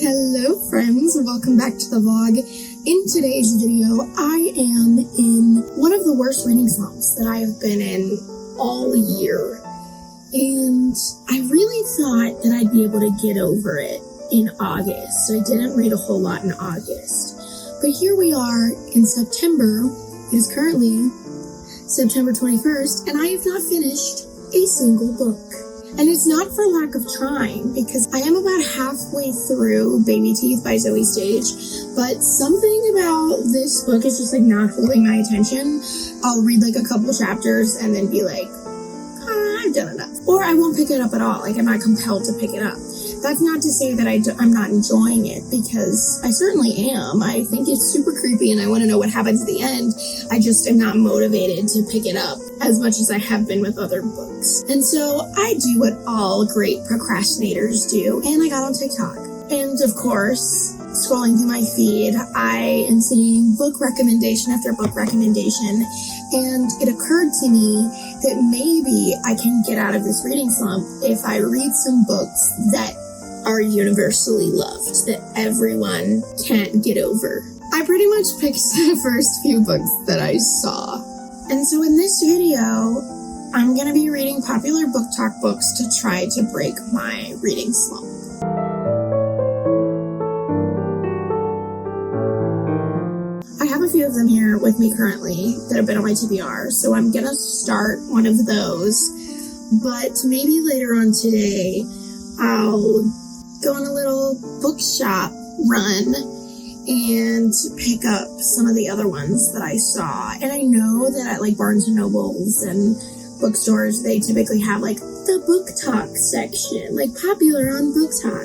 Hello friends, welcome back to the vlog. In today's video, I am in one of the worst reading slumps that I have been in all year. And I really thought that I'd be able to get over it in August. I didn't read a whole lot in August. But here we are in September. It is currently September 21st, and I have not finished a single book. And it's not for lack of trying, because I am about halfway through Baby Teeth by Zoe Stage, but something about this book is just like not holding my attention. I'll read like a couple chapters and then be like, I've done enough. Or I won't pick it up at all, like I'm not compelled to pick it up. That's not to say that I'm not enjoying it, because I certainly am. I think it's super creepy and I want to know what happens at the end. I just am not motivated to pick it up as much as I have been with other books. And so I do what all great procrastinators do, and I got on TikTok. And of course, scrolling through my feed, I am seeing book recommendation after book recommendation, and it occurred to me that maybe I can get out of this reading slump if I read some books that are universally loved, that everyone can't get over. I pretty much picked the first few books that I saw. And so in this video, I'm going to be reading popular booktok books to try to break my reading slump. I have a few of them here with me currently that have been on my TBR, so I'm going to start one of those. But maybe later on today, I'll go on a little bookshop run and pick up some of the other ones that I saw. And I know that at like Barnes & Nobles and bookstores, they typically have like the booktok section, like popular on booktok.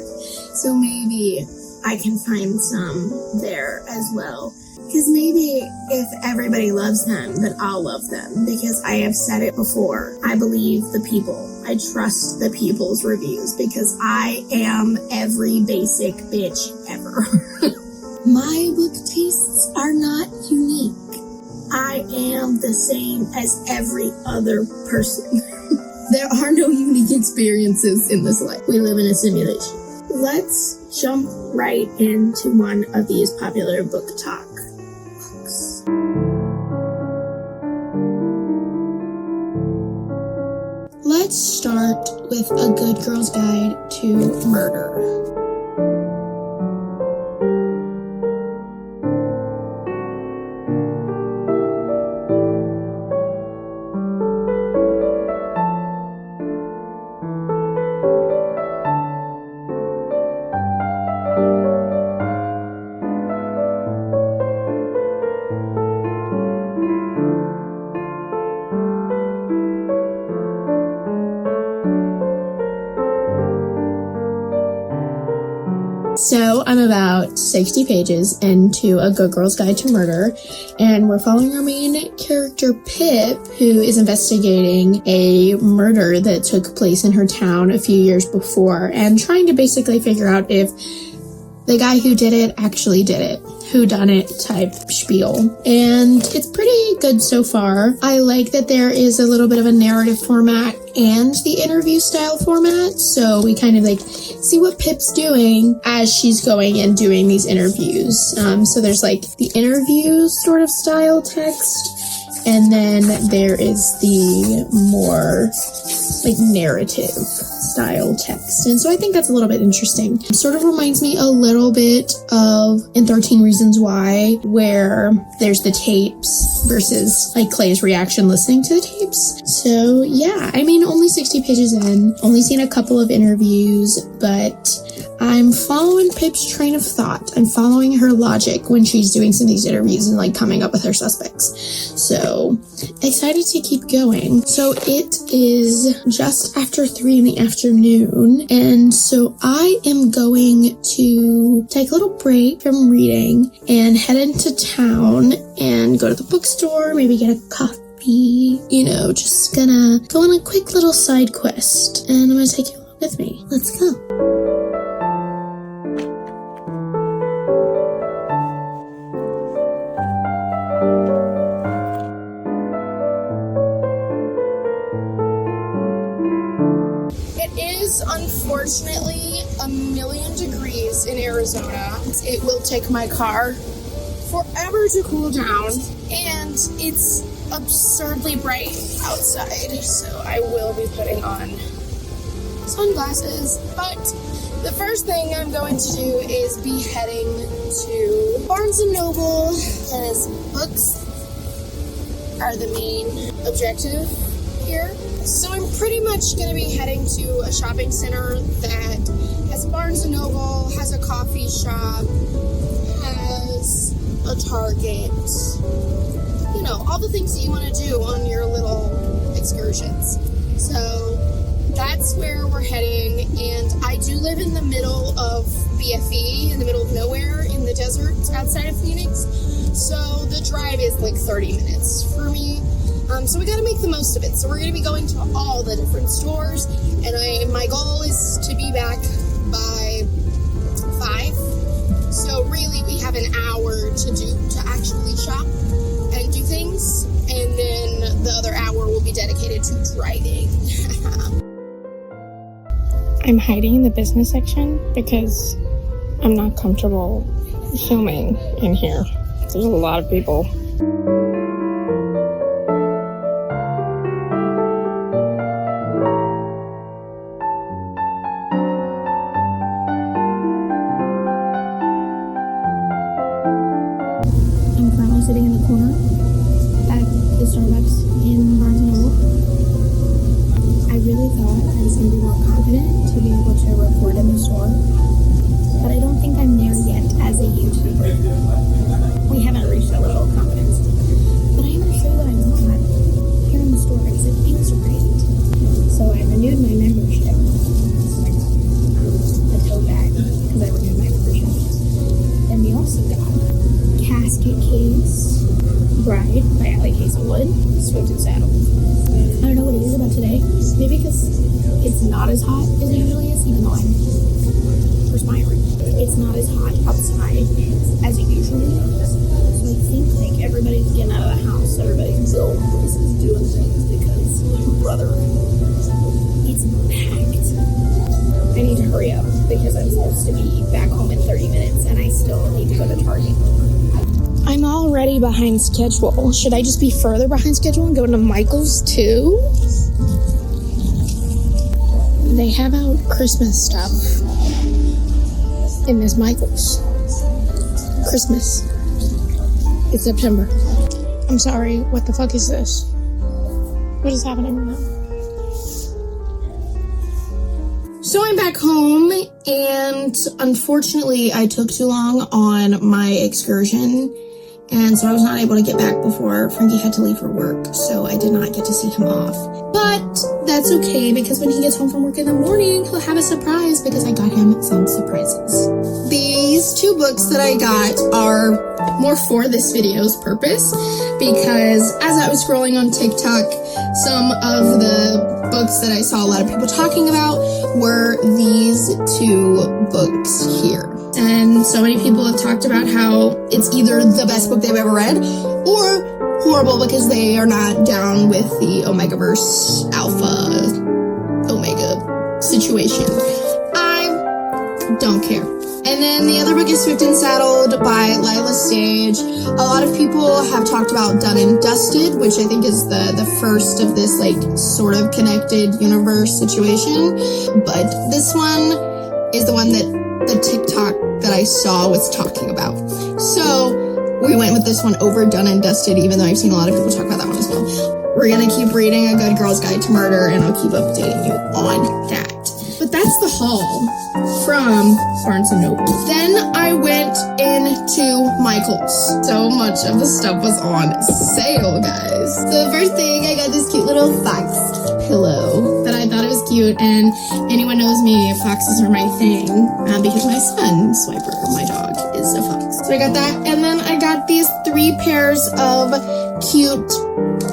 So maybe I can find some there as well. Because maybe if everybody loves them, then I'll love them. Because I have said it before, I believe the people. I trust the people's reviews because I am every basic bitch ever. My book tastes are not unique. I am the same as every other person. There are no unique experiences in this life. We live in a simulation. Let's jump right into one of these popular booktok books. Let's start with A Good Girl's Guide to Murder. So I'm about 60 pages into A Good Girl's Guide to Murder, and we're following our main character, Pip, who is investigating a murder that took place in her town a few years before, and trying to basically figure out if the guy who did it actually did it. Whodunit type spiel. And it's pretty good so far. I like that there is a little bit of a narrative format and the interview style format. So we kind of like see what Pip's doing as she's going and doing these interviews. So there's like the interview sort of style text, and then there is the more like narrative style text. And so I think that's a little bit interesting. It sort of reminds me a little bit of in 13 Reasons Why, where there's the tapes versus like Clay's reaction listening to the tapes. So yeah, I mean, only 60 pages in, only seen a couple of interviews, but I'm following Pip's train of thought. I'm following her logic when she's doing some of these interviews and like coming up with her suspects. So excited to keep going. So it is just after 3 in the afternoon, and so I am going to take a little break from reading and head into town and go to the bookstore, maybe get a coffee, you know, just gonna go on a quick little side quest, and I'm gonna take you along with me. Let's go. It is is unfortunately 1,000,000 degrees in Arizona. It will take my car forever to cool down, and it's absurdly bright outside, so I will be putting on sunglasses. But the first thing I'm going to do is be heading to Barnes & Noble, because books are the main objective here. So I'm pretty much going to be heading to a shopping center that has Barnes & Noble, has a coffee shop, has a Target, you know, all the things that you want to do on your little excursions. So that's where we're heading, and I do live in the middle of BFE, in the middle of nowhere, in the desert outside of Phoenix, so the drive is like 30 minutes for me. So we gotta make the most of it. So we're gonna be going to all the different stores, and my goal is to be back by 5. So really we have an hour to actually shop and do things, and then the other hour will be dedicated to driving. I'm hiding in the business section because I'm not comfortable filming in here. There's a lot of people. I'm currently sitting in the corner at the Starbucks in Barnes & Noble. I really thought I was going to be more confident to be able to record in the store, but I don't think I'm there yet as a YouTuber. We haven't reached that level of confidence, but I am sure that I will not here in the store because it feels great. So I renewed my membership. So I got a tote bag because I renewed my membership. Then we also got Casket Case Bride by Allie Hazelwood, Swift and Saddle. I don't know what it is about today. Maybe because it's not as hot as it usually is, even though I'm perspiring. It's not as hot outside as it usually is. So I think like everybody's getting out of the house, everybody's going places, doing things because, brother, it's packed. I need to hurry up because I'm supposed to be back home in 30 minutes and I still need to go to Target. I'm already behind schedule. Should I just be further behind schedule and go to Michael's too? They have out Christmas stuff in this Michael's. Christmas. It's September. I'm sorry, what the fuck is this? What is happening right now? So I'm back home, and unfortunately I took too long on my excursion, and so I was not able to get back before Frankie had to leave for work, so I did not get to see him off. But that's okay, because when he gets home from work in the morning, he'll have a surprise, because I got him some surprises. These 2 books that I got are more for this video's purpose, because as I was scrolling on TikTok, some of the books that I saw a lot of people talking about were these 2 books here. And so many people have talked about how it's either the best book they've ever read or horrible because they are not down with the Omegaverse Alpha Omega situation. I don't care. And then the other book is Swift and Saddled by Lila Sage. A lot of people have talked about Done and Dusted, which I think is the first of this like sort of connected universe situation. But this one is the one that the TikTok that I saw was talking about. So we went with this one over Done and Dusted, even though I've seen a lot of people talk about that one as well. We're gonna keep reading A Good Girl's Guide to Murder, and I'll keep updating you on that. But that's the haul from Barnes & Noble. Then I went into Michael's. So much of the stuff was on sale, guys. So the first thing, I got this cute little fox pillow that I thought it was cute, and anyone knows me, foxes are my thing, because my son, Swiper, my dog, is a fox. So I got that, and then I got these 3 pairs of cute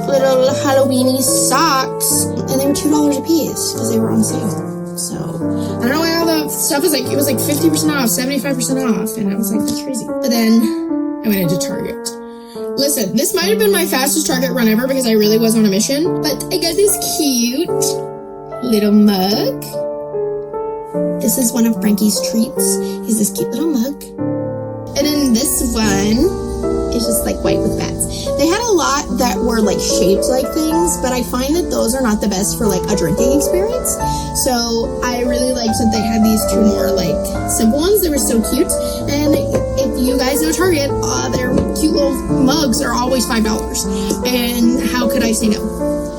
little Halloween-y socks, and they were $2 a piece because they were on sale. So, I don't know why all the stuff was like, it was like 50% off, 75% off, and I was like, that's crazy. But then, I went into Target. Listen, this might have been my fastest Target run ever because I really was on a mission, but I got this cute little mug This is one of Frankie's treats. Is this cute little mug. And then this one is just like white with bats. They had a lot that were like shaped like things, but I find that those are not the best for like a drinking experience. So I really liked that they had these two more like simple ones. They were so cute. And if you guys know Target, their cute little mugs are always $5. And how could I say no?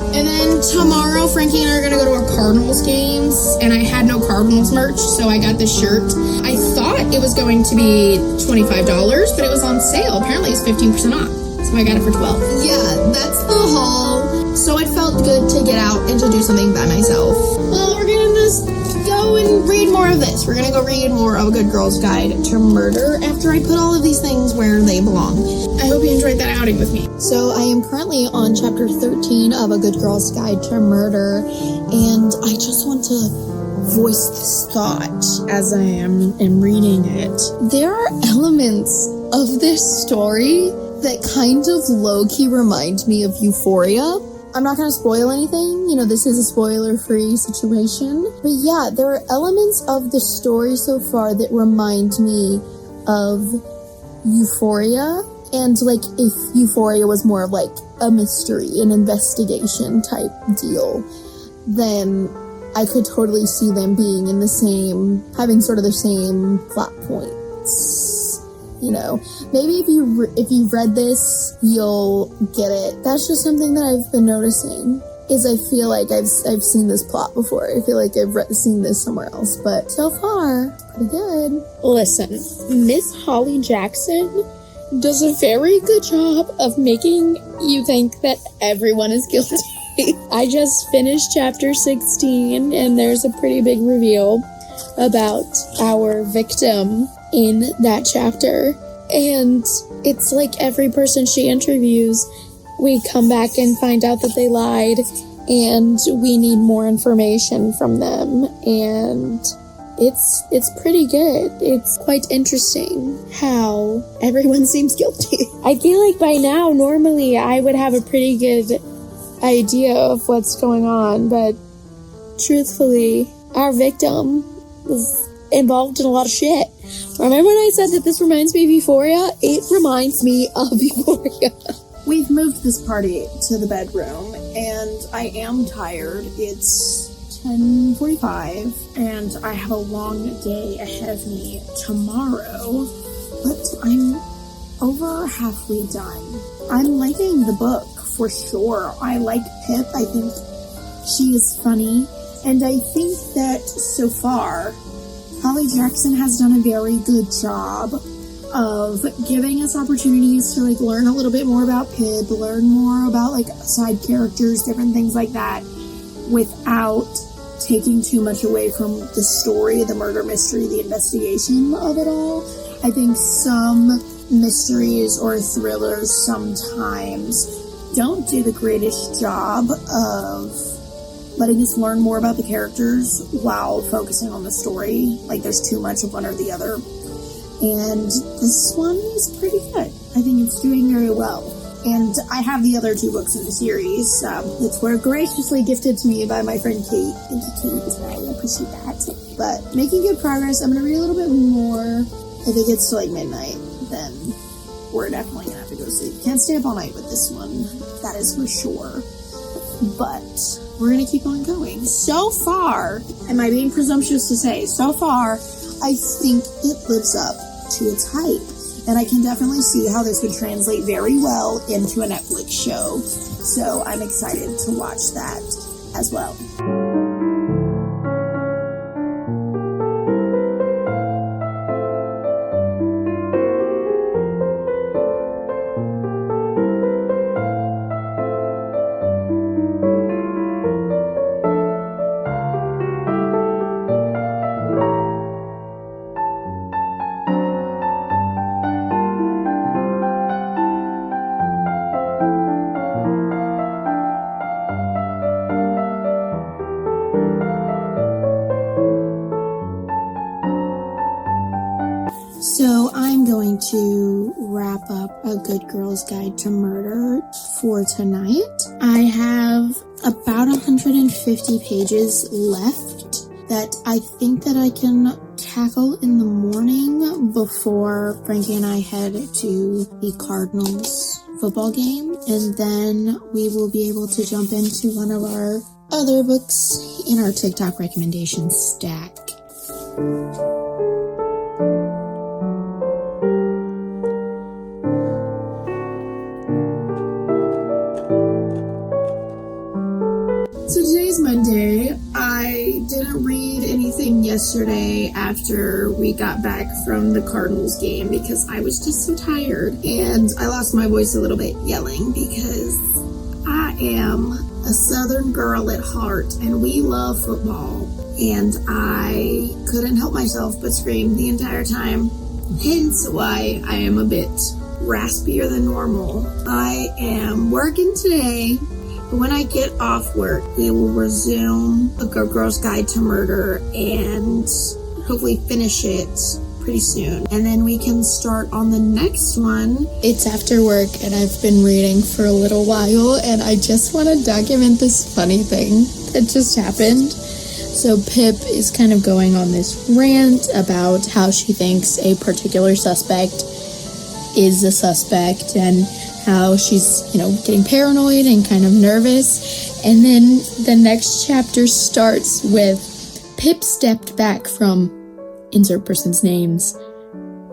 And then tomorrow, Frankie and I are going to go to our Cardinals games, and I had no Cardinals merch, so I got this shirt. I thought it was going to be $25, but it was on sale. Apparently it's 15% off, so I got it for $12. Yeah, that's the haul. So it felt good to get out and to do something by myself. Well, we're going to just go and read more of this. We're going to go read more of A Good Girl's Guide to Murder after I put all of these things where they belong. I hope you enjoyed that outing with me. So I am currently on chapter 13 of A Good Girl's Guide to Murder, and I just want to voice this thought as I am reading it. There are elements of this story that kind of low-key remind me of Euphoria. I'm not going to spoil anything, you know, this is a spoiler-free situation. But yeah, there are elements of the story so far that remind me of Euphoria. And like if Euphoria was more of like a mystery, an investigation type deal, then I could totally see them being in the same, having sort of the same plot points. You know, maybe if you read this, you'll get it. That's just something that I've been noticing. Is I feel like I've seen this plot before. I feel like I've seen this somewhere else, but so far, pretty good. Listen, Miss Holly Jackson does a very good job of making you think that everyone is guilty. I just finished chapter 16, and there's a pretty big reveal about our victim in that chapter. And it's like every person she interviews, we come back and find out that they lied, and we need more information from them. And it's pretty good. It's quite interesting how everyone seems guilty. I feel like by now, normally, I would have a pretty good idea of what's going on, but truthfully, our victim was involved in a lot of shit. Remember when I said that this reminds me of Euphoria? It reminds me of Euphoria. We've moved this party to the bedroom, and I am tired. It's 10:45, and I have a long day ahead of me tomorrow, but I'm over halfway done. I'm liking the book, for sure. I like Pip. I think she is funny, and I think that so far, Holly Jackson has done a very good job of giving us opportunities to like learn a little bit more about Pip, learn more about like side characters, different things like that, without taking too much away from the story, the murder mystery, the investigation of it all. I think some mysteries or thrillers sometimes don't do the greatest job of letting us learn more about the characters while focusing on the story. Like there's too much of one or the other. And this one is pretty good. I think it's doing very well. And I have the other two books in the series that were graciously gifted to me by my friend Kate. Thank you, Kate. I appreciate that. But making good progress. I'm going to read a little bit more. If it gets to like midnight, then we're definitely going to have to go to sleep. Can't stay up all night with this one. That is for sure. But we're going to keep on going. So far, am I being presumptuous to say, so far, I think it lives up to its hype. And I can definitely see how this would translate very well into a Netflix show. So I'm excited to watch that as well. So I'm going to wrap up A Good Girl's Guide to Murder for tonight. I have about 150 pages left, that I think that I can tackle in the morning before Frankie and I head to the Cardinals football game. And then we will be able to jump into one of our other books in our TikTok recommendation stack. So today's Monday. I didn't read anything yesterday after we got back from the Cardinals game because I was just so tired, and I lost my voice a little bit yelling because I am a Southern girl at heart and we love football, and I couldn't help myself but scream the entire time, hence why I am a bit raspier than normal. I am working today. When I get off work, we will resume A Good Girl's Guide to Murder and hopefully finish it pretty soon. And then we can start on the next one. It's after work and I've been reading for a little while, and I just want to document this funny thing that just happened. So Pip is kind of going on this rant about how she thinks a particular suspect is a suspect, and how she's, getting paranoid and kind of nervous. And then the next chapter starts with Pip stepped back from insert person's name's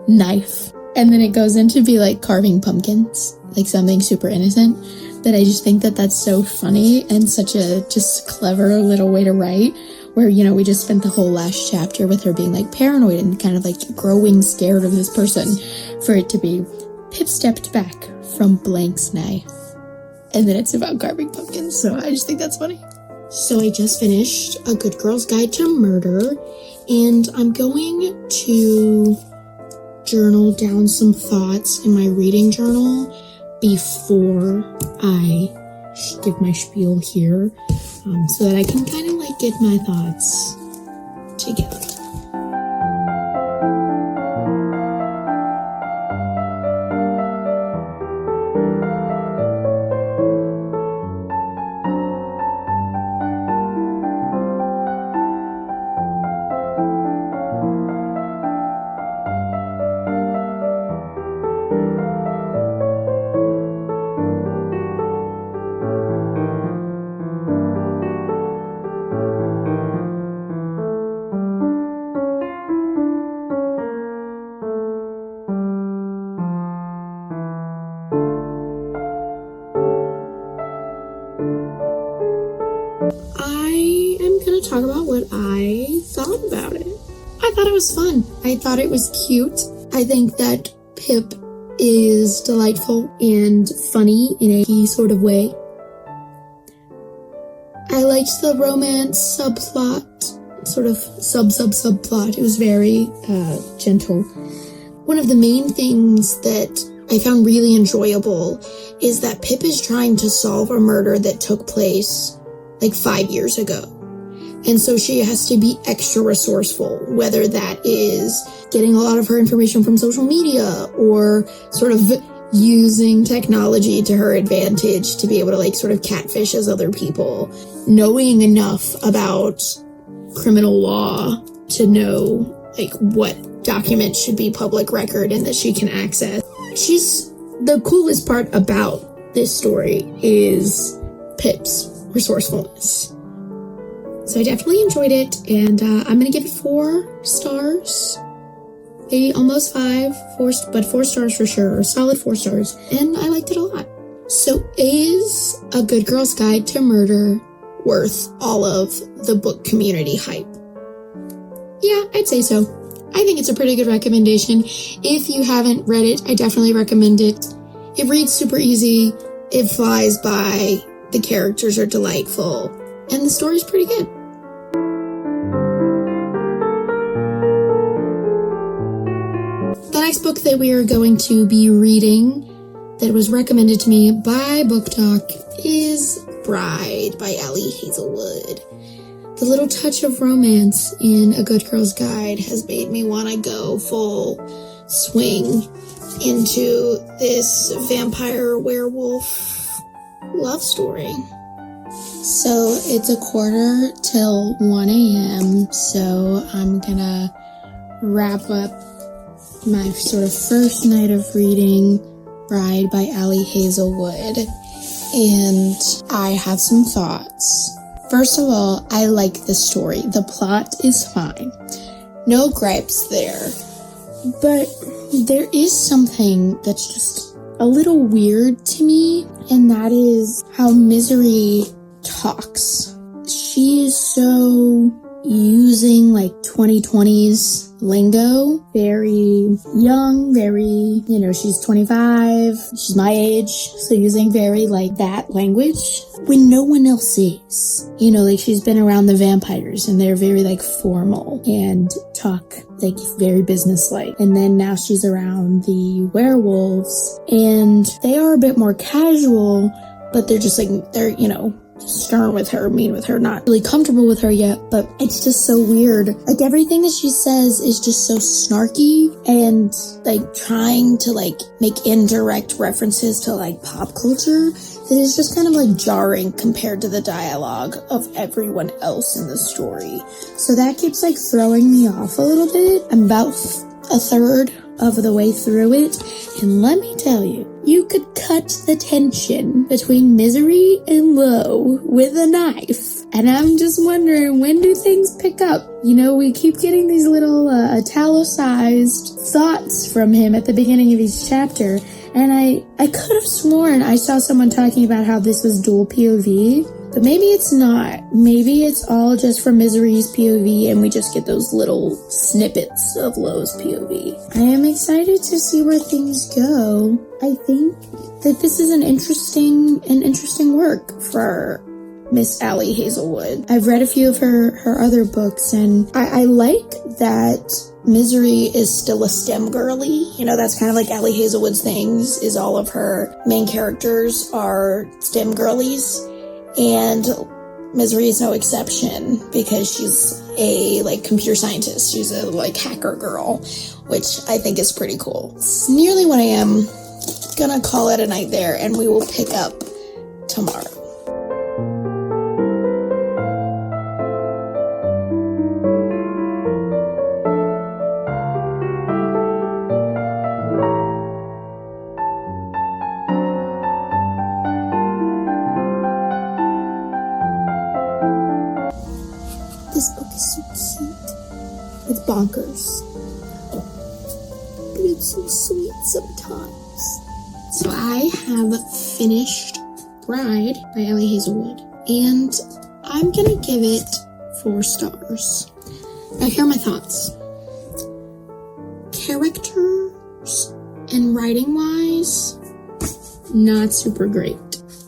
knife. And then it goes into be like carving pumpkins, like something super innocent. But I just think that that's so funny and such a just clever little way to write, where, we just spent the whole last chapter with her being like paranoid and kind of like growing scared of this person, for it to be Pip stepped back from blank's knife. And then it's about carving pumpkins, so I just think that's funny. So I just finished A Good Girl's Guide to Murder, and I'm going to journal down some thoughts in my reading journal before I give my spiel here, so that I can kind of get my thoughts together. I am going to talk about what I thought about it. I thought it was fun. I thought it was cute. I think that Pip is delightful and funny in a key sort of way. I liked the romance subplot, sort of subplot. It was very gentle. One of the main things that I found really enjoyable is that Pip is trying to solve a murder that took place 5 years ago. And so she has to be extra resourceful, whether that is getting a lot of her information from social media or sort of using technology to her advantage to be able to sort of catfish as other people, knowing enough about criminal law to know what documents should be public record and that she can access. The coolest part about this story is Pip's resourcefulness. So I definitely enjoyed it, and I'm gonna give it 4 stars. Maybe almost 5, but 4 stars for sure, or solid 4 stars, and I liked it a lot. So is A Good Girl's Guide to Murder worth all of the book community hype? Yeah, I'd say so. I think it's a pretty good recommendation. If you haven't read it, I definitely recommend it. It reads super easy, it flies by, the characters are delightful, and the story's pretty good. The next book that we are going to be reading that was recommended to me by BookTok is Bride by Ellie Hazelwood. The little touch of romance in A Good Girl's Guide has made me want to go full swing into this vampire werewolf love story. So it's a quarter till 1 a.m. So I'm gonna wrap up my sort of first night of reading Bride by Ali Hazelwood. And I have some thoughts. First of all, I like the story. The plot is fine. No gripes there. But there is something that's just a little weird to me, and that is how Misery talks. She is so using like 2020s lingo, very young, very, she's 25, she's my age, so using very like that language when no one else is. Like she's been around the vampires and they're very like formal and talk like very businesslike. And then now she's around the werewolves and they are a bit more casual, but they're just like, they're, stern with her, mean with her, not really comfortable with her yet, but it's just so weird. Like everything that she says is just so snarky and like trying to like make indirect references to like pop culture that is just kind of like jarring compared to the dialogue of everyone else in the story. So that keeps like throwing me off a little bit. I'm about a third of the way through it, and let me tell you, you could cut the tension between Misery and Lo with a knife. And I'm just wondering, when do things pick up? We keep getting these little italicized thoughts from him at the beginning of each chapter, and I could have sworn I saw someone talking about how this was dual POV. But maybe it's not. Maybe it's all just from Misery's POV and we just get those little snippets of Lo's POV. I am excited to see where things go. I think that this is an interesting work for Miss Ali Hazelwood. I've read a few of her other books and I like that Misery is still a STEM girly. That's kind of like Ali Hazelwood's things, is all of her main characters are STEM girlies. And Misery is no exception because she's a like computer scientist. She's a like hacker girl, which I think is pretty cool. It's nearly 1 a.m. Gonna call it a night there and we will pick up tomorrow. This book is so cute. It's bonkers. But it's so sweet sometimes. So I have finished Bride by Ali Hazelwood. And I'm gonna give it 4 stars. Now here are my thoughts. Characters and writing-wise, not super great.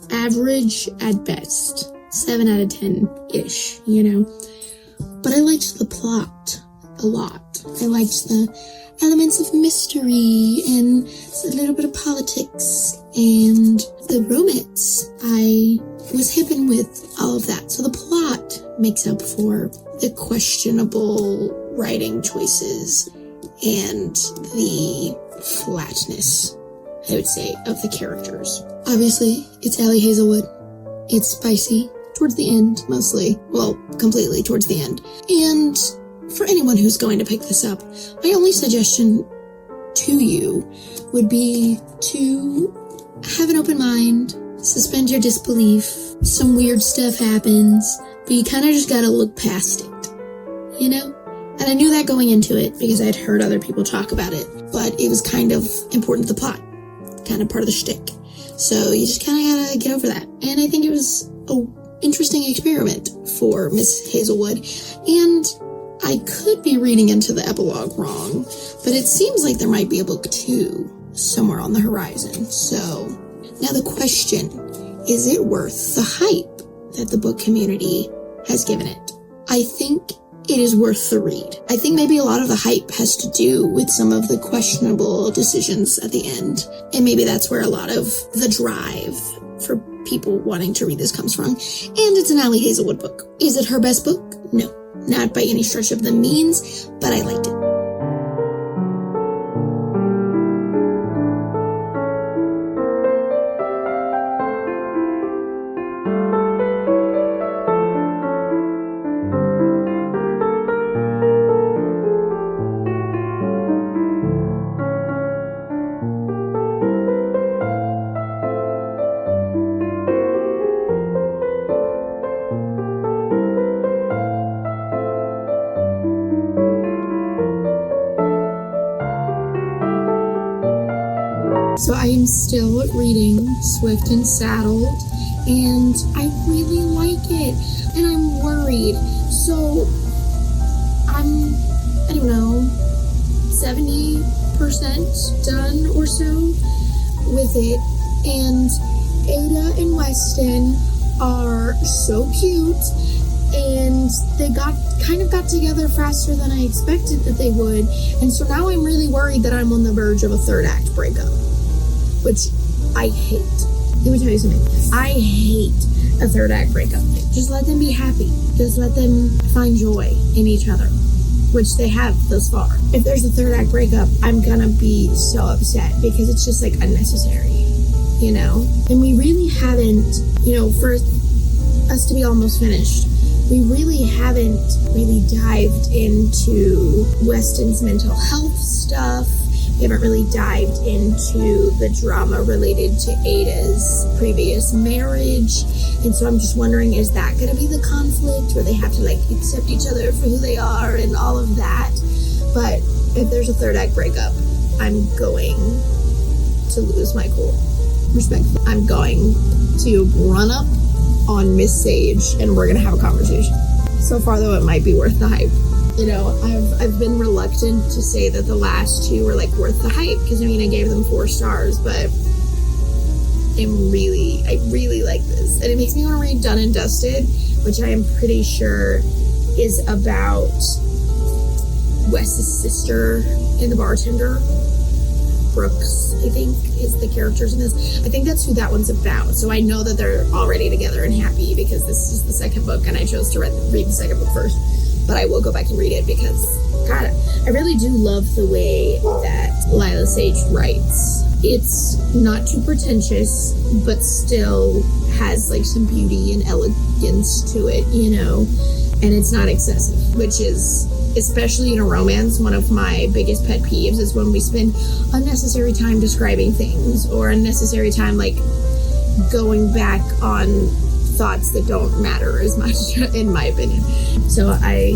Average at best. 7 out of 10-ish, But I liked the plot a lot. I liked the elements of mystery and a little bit of politics and the romance. I was hipping with all of that. So the plot makes up for the questionable writing choices and the flatness, I would say, of the characters. Obviously, it's Ali Hazelwood. It's spicy. Towards the end, mostly. Well, completely towards the end. And for anyone who's going to pick this up, my only suggestion to you would be to have an open mind, suspend your disbelief. Some weird stuff happens, but you kind of just gotta look past it, And I knew that going into it because I'd heard other people talk about it, but it was kind of important to the plot, kind of part of the shtick. So you just kind of gotta get over that. And I think it was a interesting experiment for Miss Hazelwood, and I could be reading into the epilogue wrong, but it seems like there might be a book 2 somewhere on the horizon. So now the question, is it worth the hype that the book community has given it? I think it is worth the read. I think maybe a lot of the hype has to do with some of the questionable decisions at the end, and maybe that's where a lot of the drive for people wanting to read this comes from. And it's an Ali Hazelwood book. Is it her best book? No, not by any stretch of the means, but I liked it. So I am still reading Swift and Saddled, and I really like it, and I'm worried. So I don't know, 70% done or so with it, and Ada and Weston are so cute, and they got together faster than I expected that they would, and so now I'm really worried that I'm on the verge of a third act breakup, which I hate. Let me tell you something. I hate a third act breakup. Just let them be happy. Just let them find joy in each other, which they have thus far. If there's a third act breakup, I'm gonna be so upset because it's just like unnecessary, you know? And we really haven't, you know, for us to be almost finished, we really haven't really dived into Weston's mental health stuff. We haven't really dived into the drama related to Ada's previous marriage. And so I'm just wondering, is that going to be the conflict where they have to like accept each other for who they are and all of that? But if there's a third act breakup, I'm going to lose my cool. Respectfully. I'm going to run up on Miss Sage and we're going to have a conversation. So far though, it might be worth the hype. You know, I've been reluctant to say that the last two were like worth the hype, because I mean I gave them 4 stars, but I really like this, and it makes me want to read Done and Dusted, which I am pretty sure is about Wes's sister and the bartender. Brooks, I think, is the characters in this. I think that's who that one's about. So I know that they're already together and happy because this is the second book, and I chose to read the second book first. But I will go back and read it because, God, I really do love the way that Lila Sage writes. It's not too pretentious, but still has like some beauty and elegance to it, you know, and it's not excessive, which is, especially in a romance, one of my biggest pet peeves is when we spend unnecessary time describing things or unnecessary time like going back on thoughts that don't matter as much, in my opinion. So I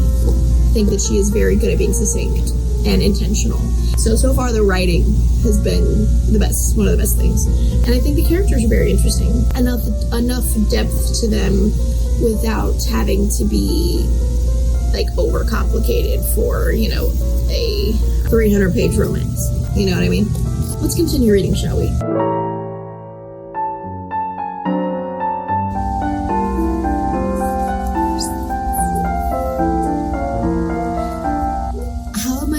think that she is very good at being succinct and intentional. So far the writing has been the best, one of the best things. And I think the characters are very interesting. Enough depth to them without having to be like overcomplicated for, you know, a 300-page romance. You know what I mean? Let's continue reading, shall we?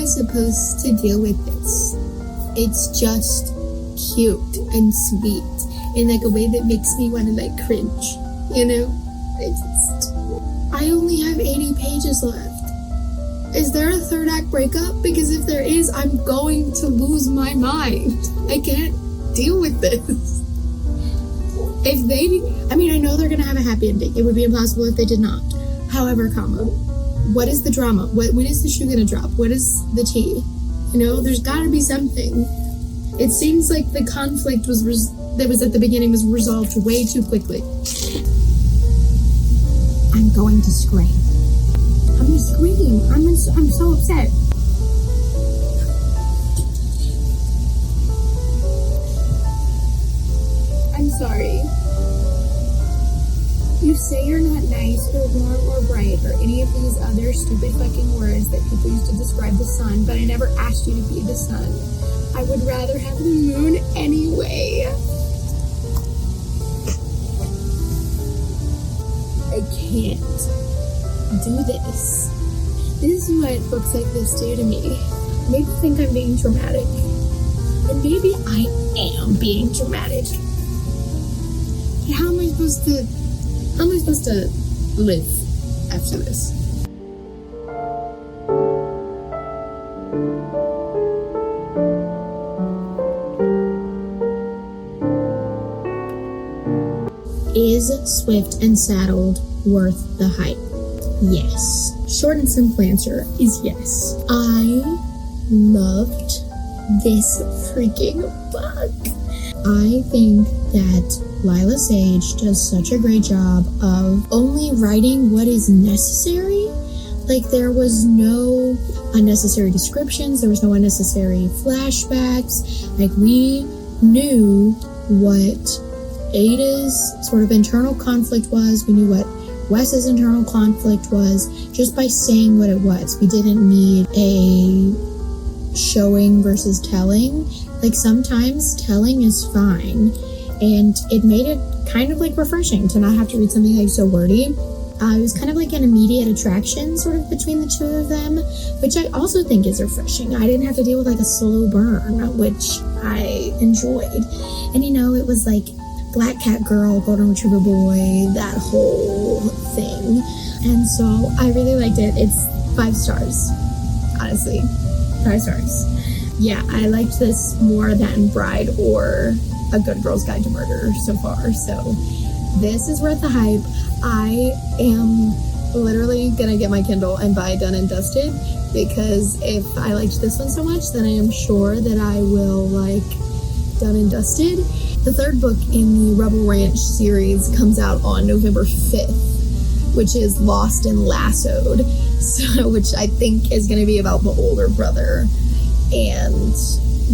Supposed to deal with this. It's just cute and sweet in like a way that makes me want to like cringe, you know? I only have 80 pages left. Is there a third act breakup? Because if there is, I'm going to lose my mind. I can't deal with this. If they, I mean, I know they're gonna have a happy ending. It would be impossible if they did not. However, what is the drama? When is the shoe gonna drop? What is the tea? You know, there's gotta be something. It seems like the conflict that was at the beginning was resolved way too quickly. I'm going to scream. I'm gonna scream. I'm so upset. I'm sorry. You say you're not nice or warm or bright or any of these other stupid fucking words that people use to describe the sun, but I never asked you to be the sun. I would rather have the moon anyway. I can't do this. This is what books like this do to me. Maybe think I'm being dramatic. And maybe I am being dramatic. But how am I supposed to live after this? Is Swift and Saddled worth the hype? Yes. Short and simple answer is yes. I loved this freaking book. I think that Lila Sage does such a great job of only writing what is necessary. Like, there was no unnecessary descriptions, there was no unnecessary flashbacks. Like, we knew what Ada's sort of internal conflict was. We knew what Wes's internal conflict was just by saying what it was. We didn't need a showing versus telling. Like, sometimes telling is fine, and it made it kind of like refreshing to not have to read something like so wordy. It was kind of like an immediate attraction sort of between the two of them, which I also think is refreshing. I didn't have to deal with like a slow burn, which I enjoyed. And it was like Black Cat Girl, Golden Retriever Boy, that whole thing. And so I really liked it. It's 5 stars, honestly. 5 stars. Yeah, I liked this more than Bride or A Good Girl's Guide to Murder so far. So this is worth the hype. I am literally gonna get my Kindle and buy Done and Dusted, because if I liked this one so much, then I am sure that I will like Done and Dusted. The 3rd book in the Rebel Ranch series comes out on November 5th, which is Lost and Lassoed, which I think is going to be about the older brother and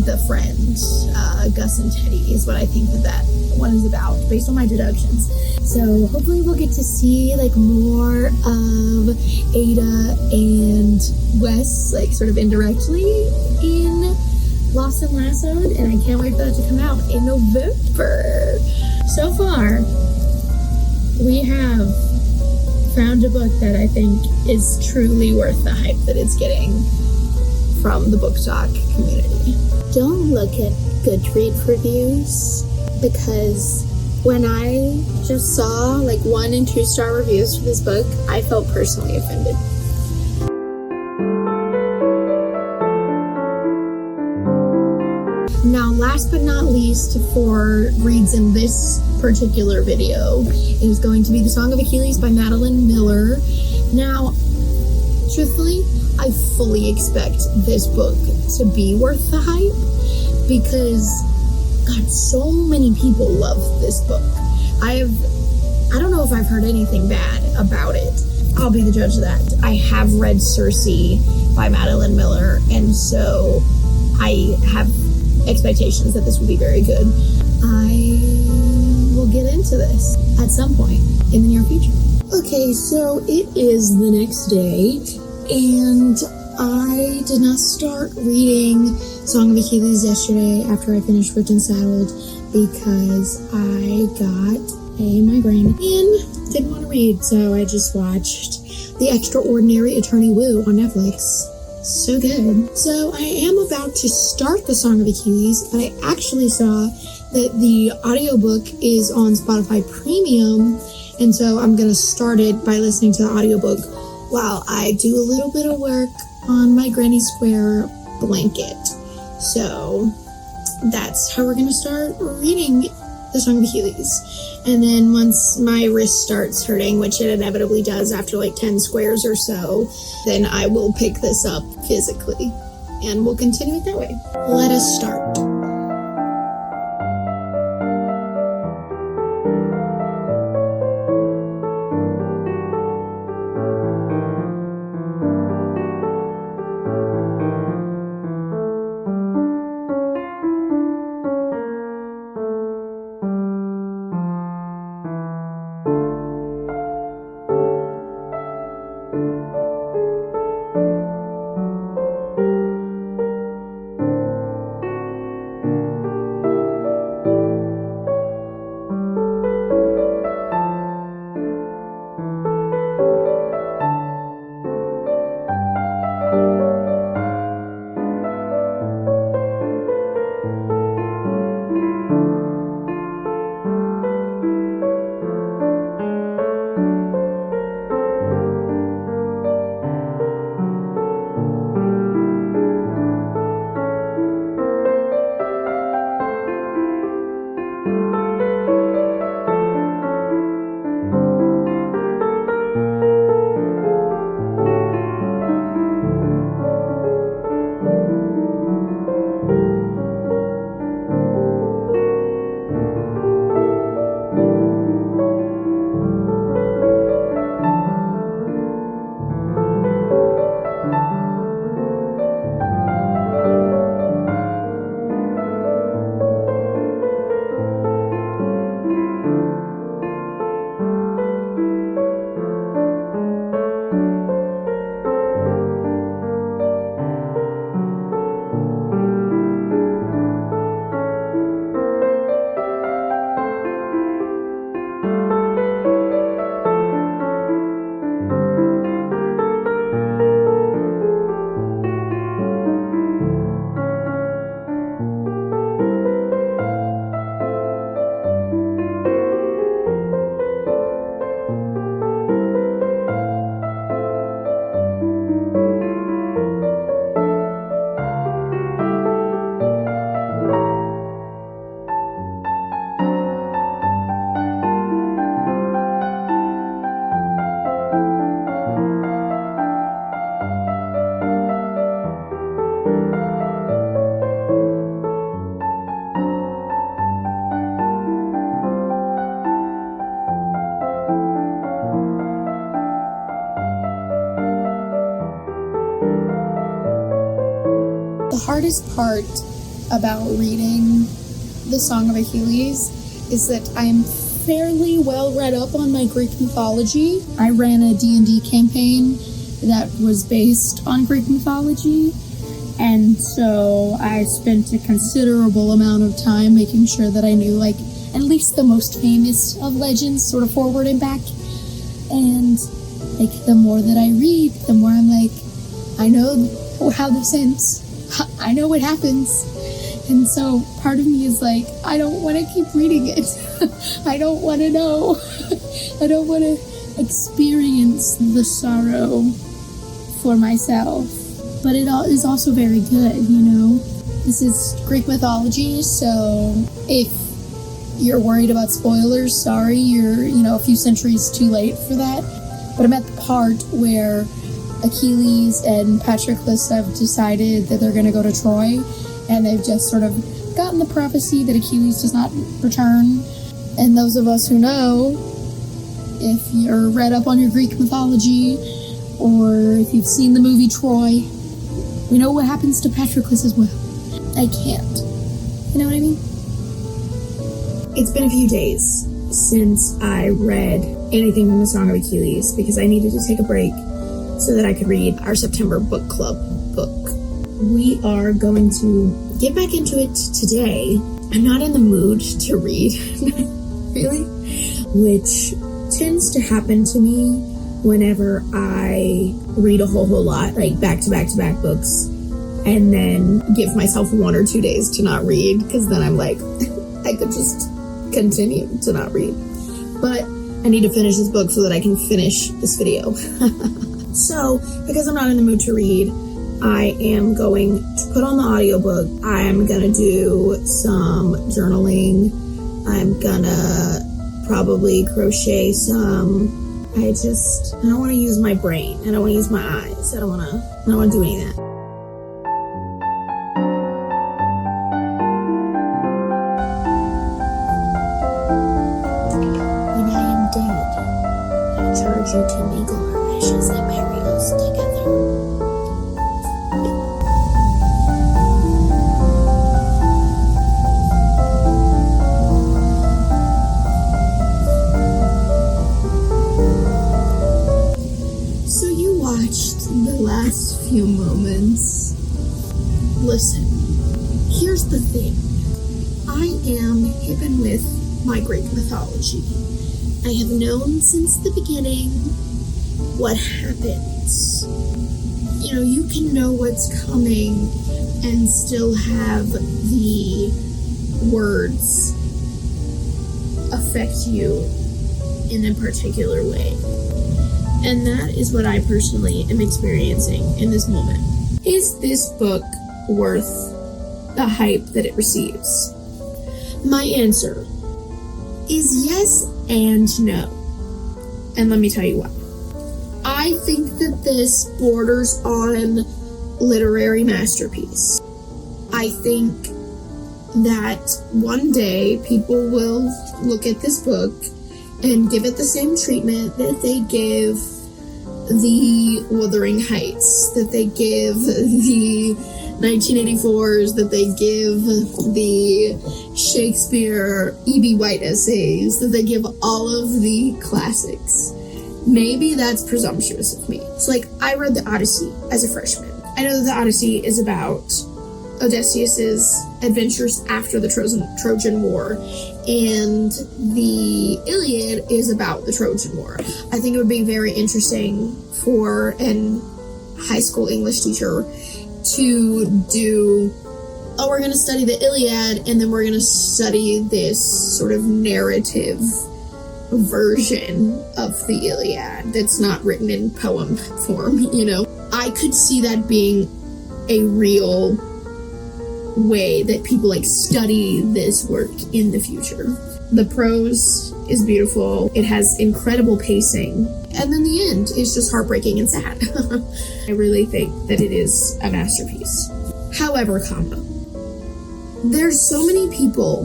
the friend, Gus and Teddy, is what I think that one is about, based on my deductions. So hopefully we'll get to see like more of Ada and Wes, like sort of indirectly in Lost and Lassoed, and I can't wait for that to come out in November. So far, we have found a book that I think is truly worth the hype that it's getting from the booktok community. Don't look at Goodreads reviews, because when I just saw like 1 and 2 star reviews for this book, I felt personally offended. Now, last but not least, for reads in this particular video, is going to be The Song of Achilles by Madeline Miller. Now, truthfully, I fully expect this book to be worth the hype, because, God, so many people love this book. I don't know if I've heard anything bad about it. I'll be the judge of that. I have read Circe by Madeline Miller, and so I have expectations that this will be very good. I will get into this at some point in the near future. Okay, so it is the next day, and I did not start reading Song of Achilles yesterday after I finished Rich and Saddled, because I got a migraine and didn't want to read, so I just watched The Extraordinary Attorney Wu on Netflix. So good. So I am about to start The Song of Achilles, but I actually saw that the audiobook is on Spotify Premium, and so I'm going to start it by listening to the audiobook while I do a little bit of work on my Granny Square blanket. So that's how we're going to start reading The Song of Achilles. And then once my wrist starts hurting, which it inevitably does after like 10 squares or so, then I will pick this up physically, and we'll continue it that way. Let us start. The hardest part about reading the Song of Achilles is that I'm fairly well read up on my Greek mythology. I ran a D&D campaign that was based on Greek mythology, and so I spent a considerable amount of time making sure that I knew, like, at least the most famous of legends, sort of forward and back. And, like, the more that I read, the more I'm like, I know how this ends. I know what happens. And so part of me is like, I don't want to keep reading it. I don't want to know. I don't want to experience the sorrow for myself. But it is also very good, you know? This is Greek mythology, so if you're worried about spoilers, sorry, you're, a few centuries too late for that. But I'm at the part where Achilles and Patroclus have decided that they're going to go to Troy, and they've just sort of gotten the prophecy that Achilles does not return. And those of us who know, if you're read up on your Greek mythology, or if you've seen the movie Troy, we know what happens to Patroclus as well. I can't. You know what I mean? It's been a few days since I read anything from the Song of Achilles because I needed to take a break so that I could read our September book club book. We are going to get back into it today. I'm not in the mood to read, really, which tends to happen to me whenever I read a whole lot, like back-to-back books, and then give myself 1 or 2 days to not read, because then I'm like, I could just continue to not read. But I need to finish this book so that I can finish this video. So, because I'm not in the mood to read, I am going to put on the audiobook. I'm gonna do some journaling. I'm gonna probably crochet some. I don't want to use my brain. I don't want to use my eyes. I don't want to do any of that. When I am dead, I charge you to mingle our ashes and bury us together. Few moments. Listen, here's the thing. I am hip and with my Greek mythology. I have known since the beginning what happens. You can know what's coming and still have the words affect you in a particular way. And that is what I personally am experiencing in this moment. Is this book worth the hype that it receives? My answer is yes and no. And let me tell you why. I think that this borders on literary masterpiece. I think that one day people will look at this book and give it the same treatment that they give the Wuthering Heights, that they give the 1984s, that they give the Shakespeare E.B. White essays, that they give all of the classics. Maybe that's presumptuous of me. It's like, I read the Odyssey as a freshman. I know that the Odyssey is about Odysseus's adventures after the Trojan War, and the Iliad is about the Trojan War. I think it would be very interesting for an high school English teacher to do, we're going to study the Iliad, and then we're going to study this sort of narrative version of the Iliad that's not written in poem form, I could see that being a real way that people study this work in the future. The prose is beautiful. It has incredible pacing. And then the end is just heartbreaking and sad. I really think that it is a masterpiece. However, there's so many people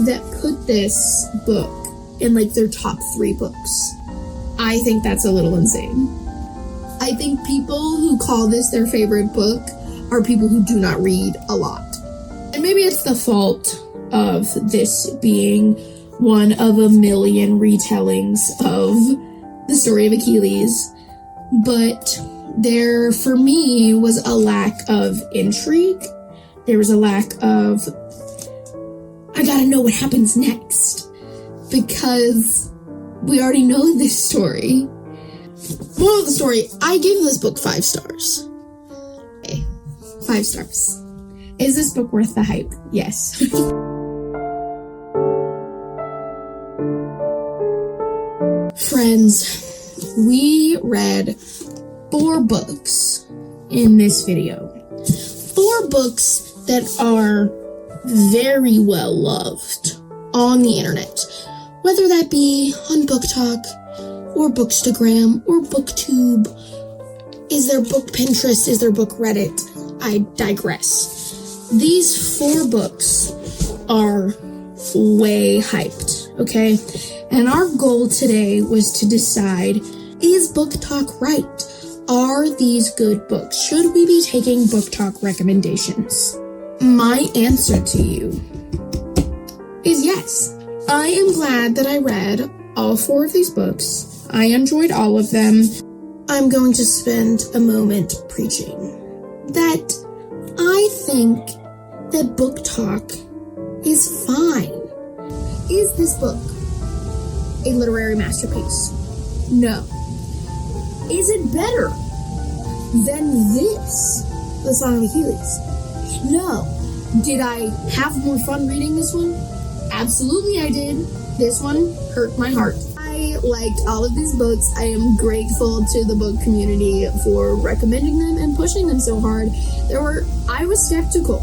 that put this book in their top 3 books. I think that's a little insane. I think people who call this their favorite book are people who do not read a lot. And maybe it's the fault of this being one of a million retellings of the story of Achilles, but there, for me, was a lack of intrigue. There was a lack of, I gotta know what happens next, because we already know this story. Moral of the story, I give this book 5 stars. Okay, 5 stars. Is this book worth the hype? Yes. Friends, we read 4 books in this video. 4 books that are very well loved on the internet, whether that be on BookTok or Bookstagram or BookTube. Is there book Pinterest? Is there book Reddit? I digress. These 4 books are way hyped, okay? And our goal today was to decide, is BookTok right? Are these good books? Should we be taking BookTok recommendations? My answer to you is yes. I am glad that I read all 4 of these books. I enjoyed all of them. I'm going to spend a moment preaching that I think that BookTok is fine. Is this book a literary masterpiece? No. Is it better than this, The Song of Achilles? No. Did I have more fun reading this one? Absolutely I did. This one hurt my heart. I liked all of these books. I am grateful to the book community for recommending them and pushing them so hard. I was skeptical.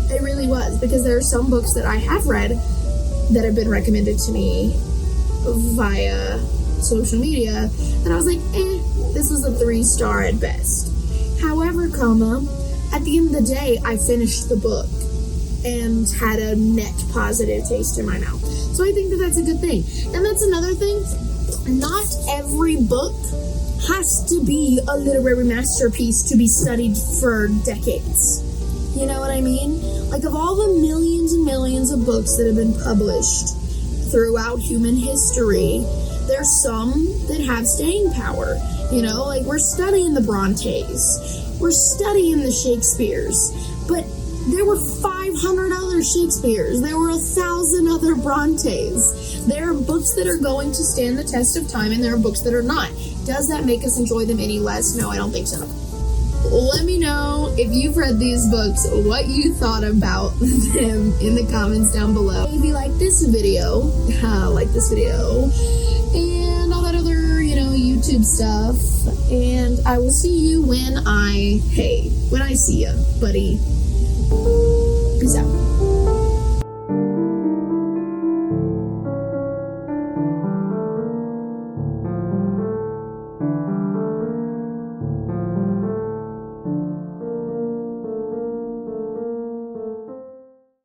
I really was, because there are some books that I have read that have been recommended to me via social media, and I was like, this was a 3-star at best. However, at the end of the day, I finished the book and had a net positive taste in my mouth. So I think that that's a good thing. And that's another thing. Not every book has to be a literary masterpiece to be studied for decades. You know what I mean? Like, of all the millions and millions of books that have been published throughout human history, there's some that have staying power. You know, like, we're studying the Brontes, we're studying the Shakespeares, but there were 500 other Shakespeares, there were 1,000 other Brontes. There are books that are going to stand the test of time, and there are books that are not. Does that make us enjoy them any less? No, I don't think so. Let me know, if you've read these books, what you thought about them in the comments down below. If you like this video, and all that other, YouTube stuff. And I will see you when I see you, buddy. Peace out.